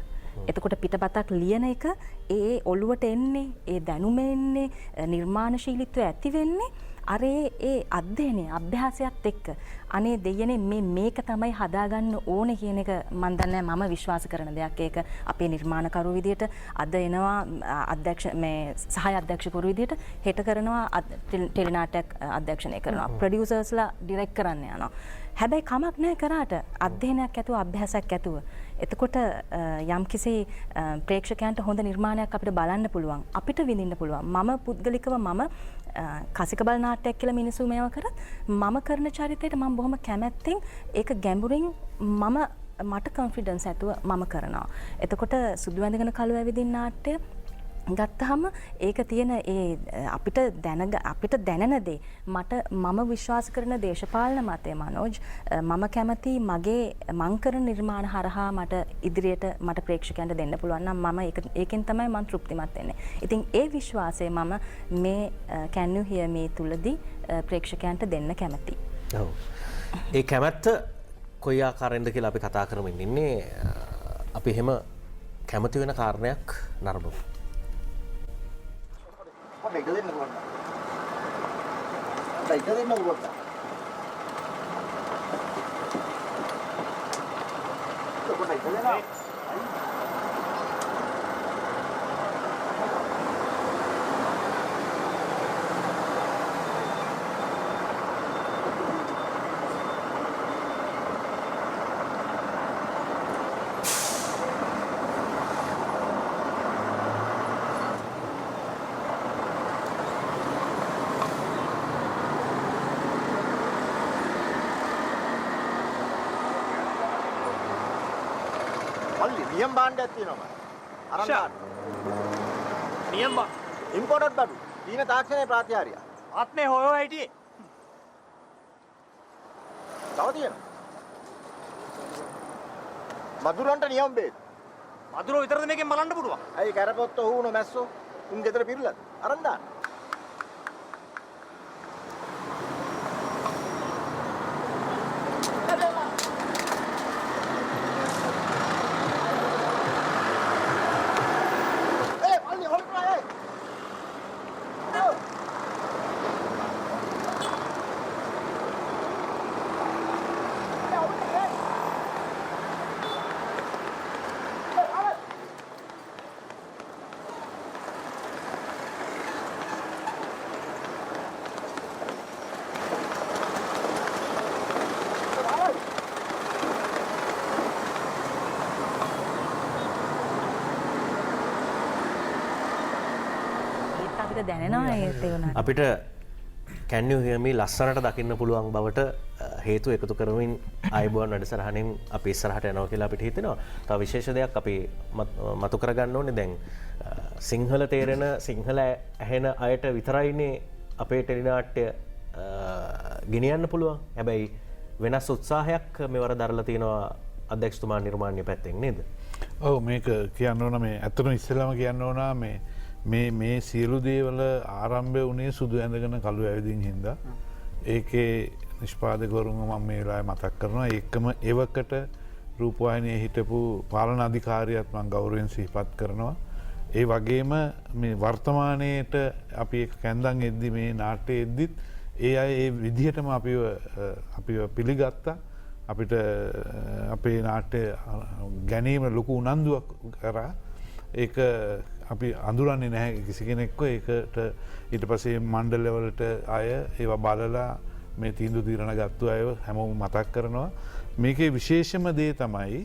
එතකොට පිටපතක් ලියන එක ඒ ඔළුවට එන්නේ ඒ දැනුම එන්නේ නිර්මාණශීලීත්වය ඇති වෙන්නේ අර ඒ අධ්‍යයනය අභ්‍යාසයත් එක්ක අනේ දෙයනේ මේක තමයි හදාගන්න ඕනේ කියන එක මම දන්නේ මම විශ්වාස කරන දෙයක්. ඒක අපේ නිර්මාණකරු විදියට අද එනවා අධ්‍යක්ෂ මේ සහාය අධ්‍යක්ෂකවරු විදියට හෙට කරනවා ටෙලිනාට්‍යයක් අධ්‍යක්ෂණය කරනවා ප්‍රොඩියුසර්ස්ලා ඩිරෙක්ට් කරන්න යනවා. හැබැයි කමක් නැහැ කරාට අධ්‍යයනයක් ඇතුව අභ්‍යාසයක් ඇතුව. එතකොට යම්කිසි ප්‍රේක්ෂකයන්ට හොඳ නිර්මාණයක් අපිට බලන්න පුළුවන් අපිට විඳින්න පුළුවන්. මම පුද්ගලිකව මම කසිකබල් නාට්‍යයක් කියලා මිනිස්සු මේව කරත් මම කරන චරිතයට මම බොහොම කැමැත්තෙන් ඒක ගැඹුරින් මට කොන්ෆිඩන්ස් ඇතුව මම කරනවා. එතකොට සුදු වැඳගෙන කළු ඇවිදින් නාට්‍ය ගත්තහම ඒක තියෙන අපිට දැනෙන දේ මම විශ්වාස කරන දේශපාලන මතය මනෝජ් මම කැමති මං කරන නිර්මාණ හරහා මට ඉදිරියට මට ප්‍රේක්ෂකයන්ට දෙන්න පුළුවන් නම් මම ඒකෙන් තමයි මම තෘප්තිමත් වෙන්නේ. ඉතින් ඒ විශ්වාසය මම මේ Can You Hear Me තුලදී ප්‍රේක්ෂකයන්ට දෙන්න කැමතියි. ඔව්. ඒ කැමැත්ත කොයි ආකාරයෙන්ද කියලා අපි කතා කරමින් ඉන්නේ. අපි එහෙම කැමති වෙන කාරණයක් නරඹමු. මේක දෙන්න පුළුවන්. මේක දෙන්න පුළුවන්. මේක දෙන්න. නියම් භාණ්ඩයක් තියෙනවා මම. අරන් ගන්න. නියම් ඉම්පෝර්ටඩ් බඩු. දීන තාක්ෂණයේ ප්‍රාතිහාර්ය. ආත්මේ හොයෝ හිටියේ. තව තියෙනවා. මදුරන්ට නියම් බේත්. මදුර විතරද මේකෙන් බලන්න පුළුවන්. අයි කැරපොත්ත හුුණු මැස්සෝ. උන් ගෙදර පිරලද? අරන් දාන්න. අපිට Can You Hear Me ලස්සනට දකින්න පුළුවන් බවට හේතු එකතු කරමින් ආයුබෝවන් වැඩසටහනින් අපි ඉස්සරහට යනවා කියලා අපිට හිතෙනවා. තව විශේෂ දෙයක් අපි මතු කරගන්න ඕනේ. දැන් සිංහල තේරෙන සිංහල ඇහෙන අයට විතරයිනේ අපේ ටෙලිනාට්‍ය ගෙනියන්න පුළුවන්. හැබැයි වෙනස් උත්සාහයක් මෙවර දරලා තියෙනවා අධ්‍යක්ෂතුමා නිර්මාණය පැත්තෙන් නේද? ඔව් මේක කියන්න ඕන මේ ඇත්තටම ඉස්සෙල්ලාම කියන්න ඕන මේ සියලු දේවල ආරම්භය වුණේ සුදු ඇඳගෙන කළු ඇවිදින් හින්දා. ඒකේ නිෂ්පාදකවරුන්ව මම මේ වෙලාවේ මතක් කරනවා. ඒකම එවකට රූපවාහිනියේ හිටපු පාලන අධිකාරියත් මම ගෞරවයෙන් සිහිපත් කරනවා. ඒ වගේම මේ වර්තමානයේට අපි ඒක කැන්දන් එද්දි මේ නාට්‍ය එද්දිත් ඒ අය ඒ විදිහටම අපිව පිළිගත්තා. අපිට අපේ නාට්‍ය ගැනීම ලොකු උනන්දුවක් කරා. ඒක අපි අඳුරන්නේ නැහැ කිසි කෙනෙක්ව. ඒකට ඊට පස්සේ මණ්ඩලවලට අය ඒවා බලලා මේ තීන්දුව తీරන ගත්තු අය හැමෝම මතක් කරනවා. මේකේ විශේෂම දේ තමයි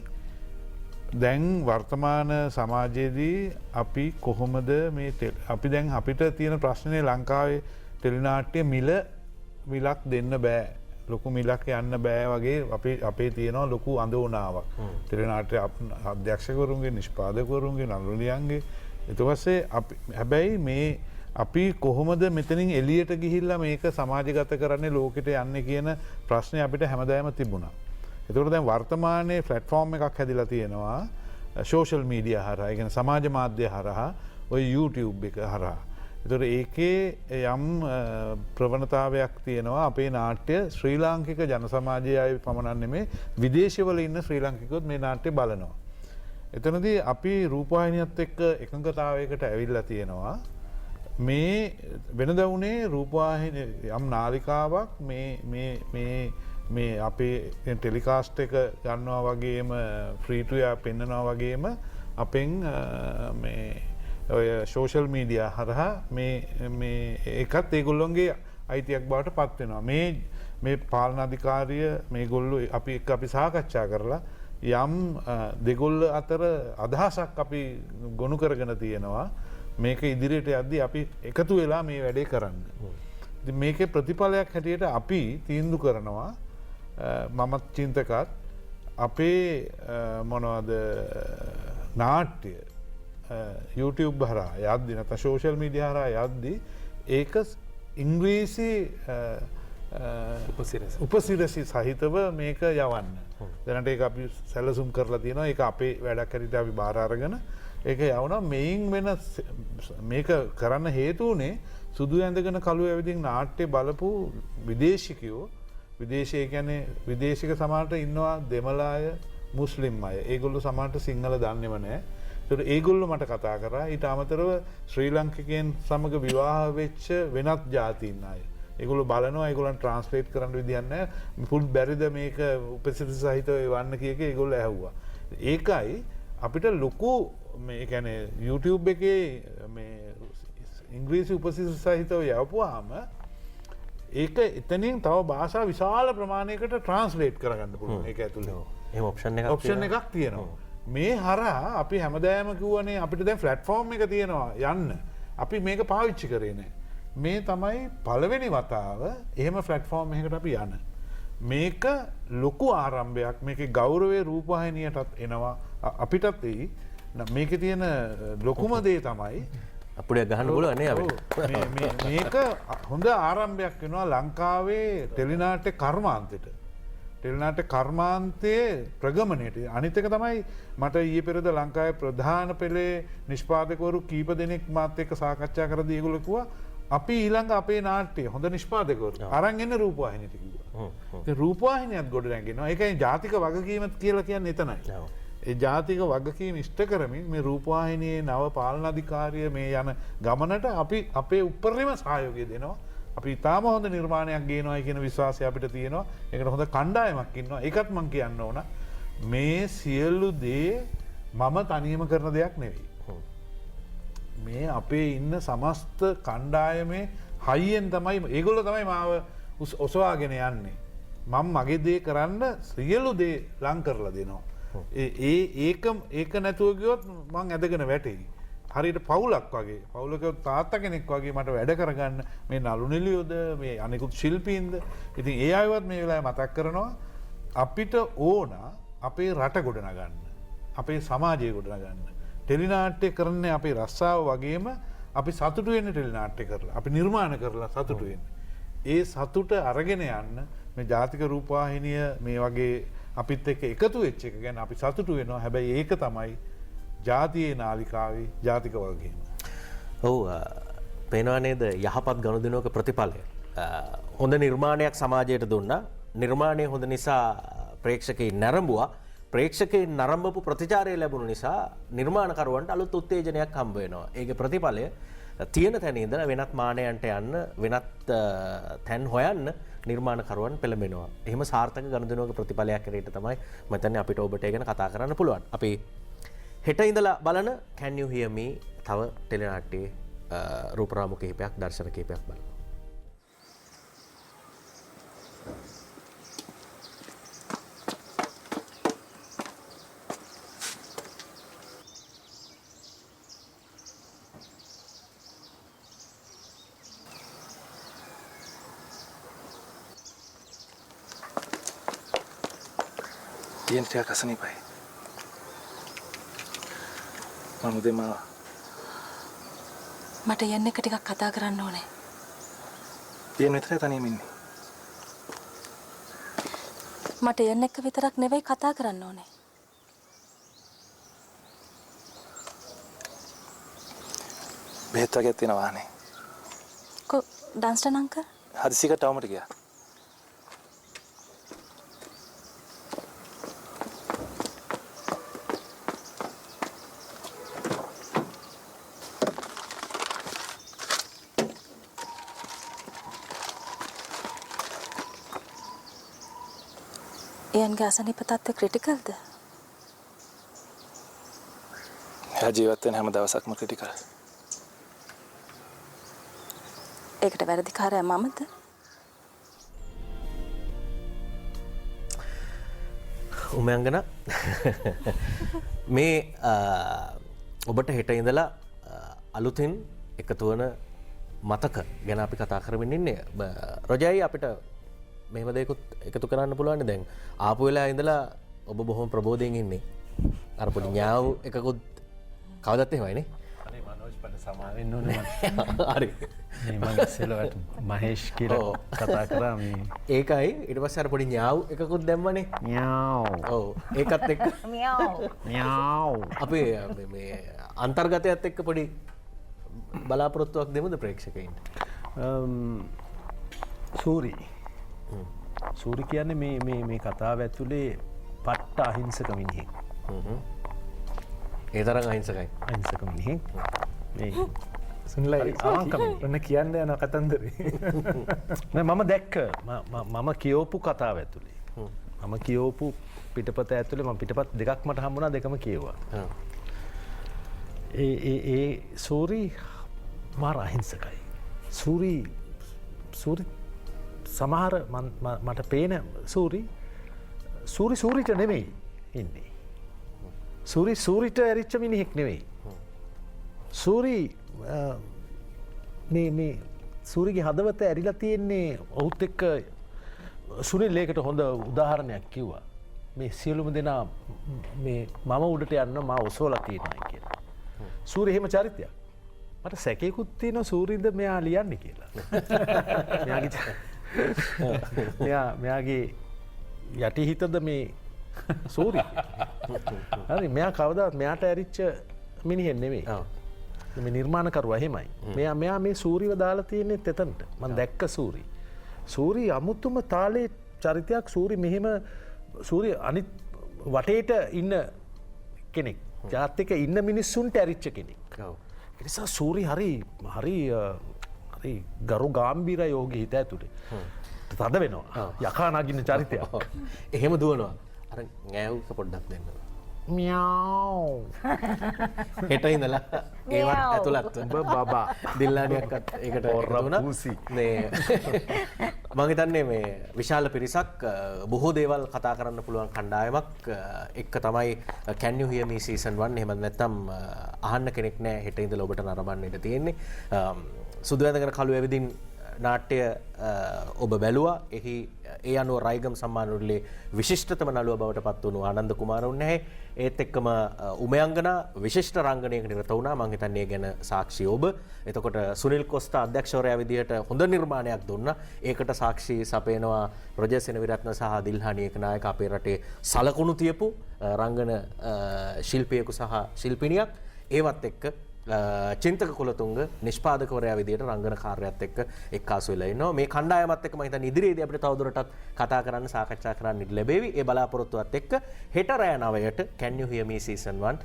දැන් වර්තමාන සමාජයේදී අපි කොහොමද මේ අපි දැන් අපිට තියෙන ප්‍රශ්නේ ලංකාවේ ටෙලිනාට්‍ය මිලක් දෙන්න බෑ. ලොකු මිලක් යන්න බෑ වගේ අපේ තියෙනවා ලොකු අඳෝනාවක්. ටෙලිනාට්‍ය අධ්‍යක්ෂකවරුන්ගේ නිෂ්පාදකවරුන්ගේ නළුනියන්ගේ. ඊට පස්සේ හැබැයි මේ අපි කොහොමද මෙතනින් එළියට ගිහිල්ලා මේක සමාජගත කරන්නේ ලෝකෙට යන්නේ කියන ප්‍රශ්නේ අපිට හැමදාම තිබුණා. ඒතකොට දැන් වර්තමානයේ ප්ලැට්ෆෝම් එකක් හැදිලා තියෙනවා සෝෂල් මීඩියා හරහා, ඒ කියන්නේ සමාජ මාධ්‍ය හරහා, ඔය YouTube එක හරහා. ඒතකොට ඒකේ යම් ප්‍රවණතාවයක් තියෙනවා අපේ නාට්‍ය ශ්‍රී ලාංකික ජන සමාජයේ අය පමණක් නෙමෙයි විදේශවල ඉන්න ශ්‍රී ලාංකිකයොත් මේ නාට්‍ය බලනවා. එතනදී අපි රූපවාහිනියත් එක්ක එකඟතාවයකට ඇවිල්ලා තියෙනවා. මේ වෙනද වුණේ රූපවාහිනිය යම් නාලිකාවක් මේ අපේ ටෙලිකාස්ට් එක ගන්නවා වගේම ෆ්‍රී ටු එයා පෙන්නනවා වගේම අපෙන් මේ ඔය සෝෂල් මීඩියා හරහා මේ ඒකත් ඒගොල්ලොන්ගේ අයිතියක් බවට පත් වෙනවා. මේ පාලන අධිකාරිය මේගොල්ලෝ අපි සාකච්ඡා කරලා යම් දෙගොල්ල අතර අදහසක් අපි ගොනු කරගෙන තියෙනවා. මේක ඉදිරියට යද්දී අපි එකතු වෙලා මේ වැඩේ කරන්න. ඉතින් මේකේ ප්‍රතිඵලයක් හැටියට අපි තීන්දුව කරනවා මමත් චින්තකත් අපේ මොනවද නාට්‍ය YouTube හරහා යද්දී නැත්නම් සෝෂල් මීඩියා හරහා යද්දී ඒක ඉංග්‍රීසි උපසිරසි සහිතව මේක යවන්න. දැනට ඒක අපි සැලසුම් කරලා තියෙනවා. ඒක අපේ වැඩක් හැටියට අපි බාර අරගෙන ඒක යවනවා. මේන් වෙන මේක කරන්න හේතු උනේ සුදු ඇඳගෙන කළු ඇවිදින් නාට්‍ය බලපු විදේශිකයෝ විදේශය කියන්නේ විදේශික සමාජයට ඉන්නවා දෙමළ අය මුස්ලිම් අය. ඒගොල්ලෝ සමාජයට සිංහල දන්නේම නැහැ. ඒකට ඒගොල්ලෝ මට කතා කරා. ඊට අමතරව ශ්‍රී ලංකිකයන් සමග විවාහ වෙච්ච වෙනත් ජාතීන් අය. ඒගොල්ලෝ බලනවා ඒගොල්ලන් ට්‍රාන්ස්ලේට් කරන්න විදියක් නැහැ. පුල් බැරිද මේක උපසිරසි සහිතව එවන්න කියක ඒගොල්ලෝ ඇහුවා. ඒකයි අපිට ලොකු මේ කියන්නේ YouTube එකේ මේ ඉංග්‍රීසි උපසිරසි සහිතව යවපුවාම ඒක එතනින් තව භාෂා විශාල ප්‍රමාණයකට ට්‍රාන්ස්ලේට් කරගන්න පුළුවන්. ඒක ඇතුළේ. එහෙම ඔප්ෂන් එකක් තියෙනවා. මේ හරහා අපි හැමදාම කිව්වනේ අපිට දැන් ප්ලැට්ෆෝම් එක තියෙනවා යන්න. අපි මේක පාවිච්චි කරේ නැහැ. මේ තමයි පළවෙනි වතාව එහෙම ප්ලැට්ෆෝම් එකකට අපි යන. මේක ලොකු ආරම්භයක්. මේකේ ගෞරවය රූපවාහිනියටත් එනවා. අපිටත් එයි. මේකේ තියෙන ලොකුම දේ තමයි අපිට ගහන්න පුළුවන් නේ අපිට. මේක හොඳ ආරම්භයක් වෙනවා ලංකාවේ ටෙලිනාට්‍ය කර්මාන්තයට. ටෙලිනාට්‍ය කර්මාන්තයේ ප්‍රගමණයට. අනිත් එක තමයි මට ඊයේ පෙරේද ලංකාවේ ප්‍රධාන පෙළේ නිෂ්පාදකවරු කීප දෙනෙක් මාත් එක්ක සාකච්ඡා කරද්දී ඒගොල්ලෝ කිව්වා අපි ඊළඟ අපේ නාට්‍ය හොඳ නිෂ්පාදකවරු අරන් එන්න රූපවාහිනියට කිව්වා. ඉතින් රූපවාහිනියත් ගොඩ නැගෙනවා. ඒකයි ජාතික වගකීම කියලා කියන්නේ එතනයි. ඒ ජාතික වගකීම ඉෂ්ට කරමින් මේ රූපවාහිනියේ නව පාලන අධිකාරිය මේ යන ගමනට අපි අපේ උපරිම සහයෝගය දෙනවා. අපි ඉතාම හොඳ නිර්මාණයක් ගේනවා කියන විශ්වාසය අපිට තියෙනවා. ඒකට හොඳ කණ්ඩායමක් ඉන්නවා. ඒකත් මම කියන්න ඕන. මේ සියලු දේ මම තනියම කරන දෙයක් නෙවෙයි. මේ අපේ ඉන්න සමස්ත කණ්ඩායමේ හයියෙන් තමයි ඒගොල්ලෝ තමයි මාව ඔසවාගෙන යන්නේ. මම මගේ දේ කරන්න සියලු දේ ලං කරලා දෙනවා. ඒක නැතුව ගියොත් මං ඇදගෙන වැටෙයි. හරියට පවුලක් වගේ. පවුලක තාත්තා කෙනෙක් වගේ මට වැඩ කරගන්න මේ නළු නිළියෝද මේ අනිකුත් ශිල්පීන්ද. ඉතින් ඒ අයවත් මේ වෙලාවේ මතක් කරනවා අපිට ඕන අපේ රට ගොඩනගන්න. අපේ සමාජය ගොඩනගන්න. ටෙලිනාට්‍ය කරන්නේ අපේ රස්සාව වගේම අපි සතුටු වෙන්න ටෙලිනාට්‍ය කරලා. අපි නිර්මාණ කරලා සතුටු වෙන්න. ඒ සතුට අරගෙන යන්න මේ ජාතික රූපවාහිනිය මේ වගේ අපිත් එක්ක එකතු වෙච්ච එක ගැන අපි සතුටු වෙනවා. හැබැයි ඒක තමයි ජාතියේ නාලිකාවේ ජාතික වගකීම. ඔව් පේනවා නේද යහපත් ගනුදෙනුවක ප්‍රතිඵලය. හොඳ නිර්මාණයක් සමාජයට දුන්නා. නිර්මාණය හොඳ නිසා ප්‍රේක්ෂකයින් නැරඹුවා. ප්‍රේක්ෂකයින් නරඹපු ප්‍රතිචාරය ලැබුණු නිසා නිර්මාණකරුවන්ට අලුත් උත්තේජනයක් හම්බ වෙනවා. ඒකේ ප්‍රතිඵලය තියෙන තැන ඉඳලා වෙනත් මානයන්ට යන්න වෙනත් තැන් හොයන්න නිර්මාණකරුවන් පෙළඹෙනවා. එහෙම සාර්ථක ගනුදෙනුවක ප්‍රතිඵලයක් හැටියට තමයි මම හිතන්නේ අපිට ඔබට ඒ ගැන කතා කරන්න පුළුවන්. අපි හෙට ඉඳලා බලන Can You Hear Me තව ටෙලිනාට්‍යයේ රූපරාමු කිහිපයක් දර්ශන කිහිපයක් බලමු. තියෙන ටිකක් අසනීපයි. මම උදේම මට යන්න එක ටිකක් කතා කරන්න ඕනේ. තියෙන විතරයි තනියම ඉන්නේ. මට යන්න එක විතරක් නෙවෙයි කතා කරන්න ඕනේ. බෙහෙත් වර්ගයක් තියෙනවා අනේ. ඩාන්ස්ටන් අංකල් හදිසියකට අවමට ගියා. එයන්ගේ අසනීප තත්ත්වය ක්‍රිටිකල්ද? එයා ජීවත් වෙන හැම දවසක්ම ක්‍රිටිකල්. ඒකට වැරදිකාරයා මමද? උමයන්ගන මේ ඔබට හෙට ඉඳලා අලුතින් එකතු වන මතක ගැන අපි කතා කරමින් ඉන්නේ. රොජයි අපිට මෙහෙම දෙයක්ත් එකතු කරන්න පුළුවන් දැන් ආපු වෙලා ඉඳලා ඔබ බොහොම ප්‍රබෝධයෙන් ඉන්නේ. අර පොඩි ඥාව් එකකුත් කවදත් එහෙමයිනේ. අනේ මනෝජ් පට සමා වෙන්න ඕනේ හරි. මේ මම ඉස්සෙල්ලාට මහේෂ් කියලා කතා කරා මේ. ඒකයි ඊට පස්සේ අර පොඩි ඥාව් එකකුත් දැම්මනේ. ඥාව්. ඔව් ඒකත් එක්ක ඥාව්. අපි මේ අන්තර්ගතයත් එක්ක පොඩි බලාපොරොත්තුවක් දෙමුද ප්‍රේක්ෂකයින්ට? සූරි. සූරි කියන්නේ මේ කතාව ඇතුලේ පට්ට අහිංසක මිනිහෙක්. ඒ තරම් අහිංසකයි. අහිංසක මිනිහෙක්. මේ සුනිලයි ඔන්න කියන්න යන කතන්දරේ. නෑ මම දැක්ක මම කියවපු කතාව ඇතුලේ. මම කියවපු පිටපත ඇතුලේ මම පිටපත් දෙකක් මට හම්බුණා දෙකම කියෙව්වා. ඒ සූරි මාර අහිංසකයි. සූරි සමහර මට පේන සූරිට නෙමෙයි ඉන්නේ. සූරිට ඇරිච්ච මිනිහෙක් නෙවෙයි. මේ සූරිගේ හදවත ඇරිලා තියෙන්නේ ඔහුත් එක්ක සුනිල් ඒකට හොඳ උදාහරණයක් කිව්වා. මේ සියලුම දෙනා මේ මම උඩට යන්න මා ඔසවලා තියෙනවා කියලා. සූරි එහෙම චරිතයක්. මට සැකේකුත් තියෙනවා සූරිද මෙයා ලියන්නේ කියලා. මෙයාගේ යටි හිතද මේ සූරි. හරි මෙයා කවදාවත් මෙයාට ඇරිච්ච මිනිහෙක් නෙමෙයි. මේ නිර්මාණකරුවා එහෙමයි. මෙයා මේ සූරිව දාලා තියෙන්නේ එතනට. මම දැක්ක සූරි. සූරි අමුතුම තාලේ චරිතයක්. සූරි මෙහෙම සූරි අනිත් වටේට ඉන්න කෙනෙක්. ජාත් එක ඉන්න මිනිස්සුන්ට ඇරිච්ච කෙනෙක්. ඒ නිසා සූරි හරි ගරු ගාම්භීර යෝගී හිත ඇතුලේ. තද වෙනවා. යකා නගින්න චරිතයක්. එහෙම දුවනවා. අර ඈව්ක පොඩ්ඩක් දෙන්න. මියාව්. හෙට ඉඳලා ඒවත් ඇතුළත් බබා දිල්ලානියක්වත් ඒකට වුණා. මේ මම හිතන්නේ මේ විශාල පිරිසක් බොහෝ දේවල් කතා කරන්න පුළුවන් කණ්ඩායමක් එක්ක තමයි Can You Hear Me Season 1 එහෙම නැත්නම් අහන්න කෙනෙක් නැහැ හෙට ඉඳලා ඔබට නරඹන්න ඉඩ තියෙන්නේ. සුදු ඇඳගෙන කළු ඇවිදින් නාට්‍ය ඔබ බැලුවා. එහි ඒ අනුව රයිගම් සම්මානෝල්ලේ විශිෂ්ටතම නළුව බවට පත් වුණු ආනන්ද කුමාරවුන් නැහැ. ඒත් එක්කම උමයංගනා විශිෂ්ට රංගනයක නිරත වුණා. මම හිතන්නේ ගැන සාක්ෂි ඔබ. එතකොට සුනිල් කොස්තා අධ්‍යක්ෂවරයා විදිහට හොඳ නිර්මාණයක් දුන්නා. ඒකට සාක්ෂි සපයනවා රොජර් සෙනවිරත්න සහ දිල්හානි ඒකනායක අපේ රටේ සලකුණු තියපු රංගන ශිල්පියෙකු සහ ශිල්පිනියක්. ඒවත් එක්ක චින්තක කුලතුංග නිෂ්පාදකවරයා විදිහට රංගන කාර්යයත් එක්ක එක්කාසු වෙලා ඉන්නවා. මේ කණ්ඩායමත් එක්ක මම හිතන්නේ ඉදිරියේදී අපිට තවදුරටත් කතා කරන්න සාකච්ඡා කරන්න ඉඩ ලැබෙවි. ඒ බලාපොරොත්තුවත් එක්ක හෙට රෑ 9ට Can You Hear Me Season 1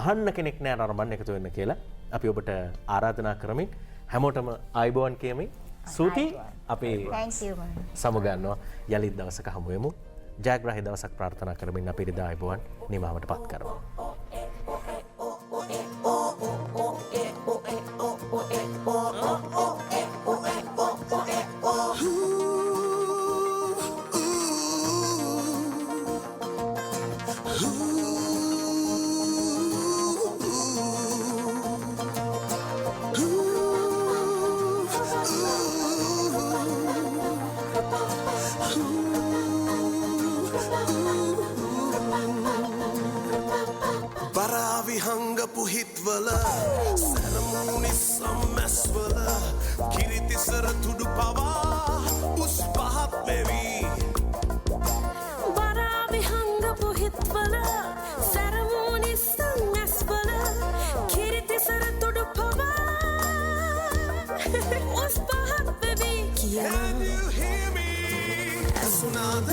අහන්න කෙනෙක් නෑ නරඹන්න එකතු වෙන්න කියලා අපි ඔබට ආරාධනා කරමින් හැමෝටම ආයුබෝවන් කියමින් සූටි අපි සමුගන්නවා. යලිත් දවසක හමු වෙමු. ජයග්‍රාහී දවසක් ප්‍රාර්ථනා කරමින් අපි ඉරිදා ආයුබෝවන් නිමාවට පත් කරමු. විහංගපු හිත්වල සැරමුණි සම්මැස්වල කිරිතිසර තුඩු පවා උස් පහත් වෙවි. බරා විහංගපු හිත්වල සැරමුණි සම්මැස්වල කිරිතිසර තුඩු පවා උස් පහත් වෙවි. Can you hear me? ඇසුනාද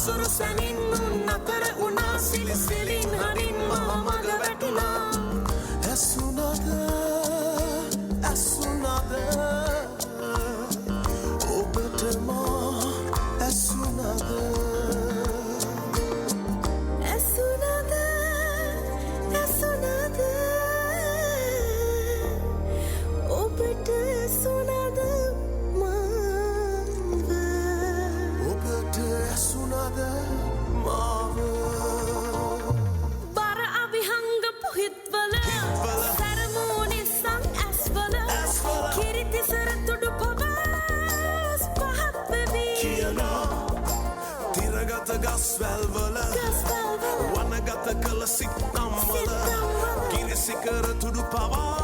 හසුරු සැනින් උන් අතර උනා සිලිසිලින් හරින් මම මග වැටුණා ඇසුනද ඇසුනද ඔබට මා ඇසුනද ඇසුනද ඇසුනද ඔබට ඇසුනද මාව ඔබට ඇසුනද මාව බර අවිහංග පුහිත්වල සැරමූනිස්සං ඇස්වල කිරිතිසර තුඩු පවාස් පහත් වෙවී කියනා තිරගත ගස්වැල්වල වනගත කළ සිත්තම්වල කිරිසිකර තුඩු පවා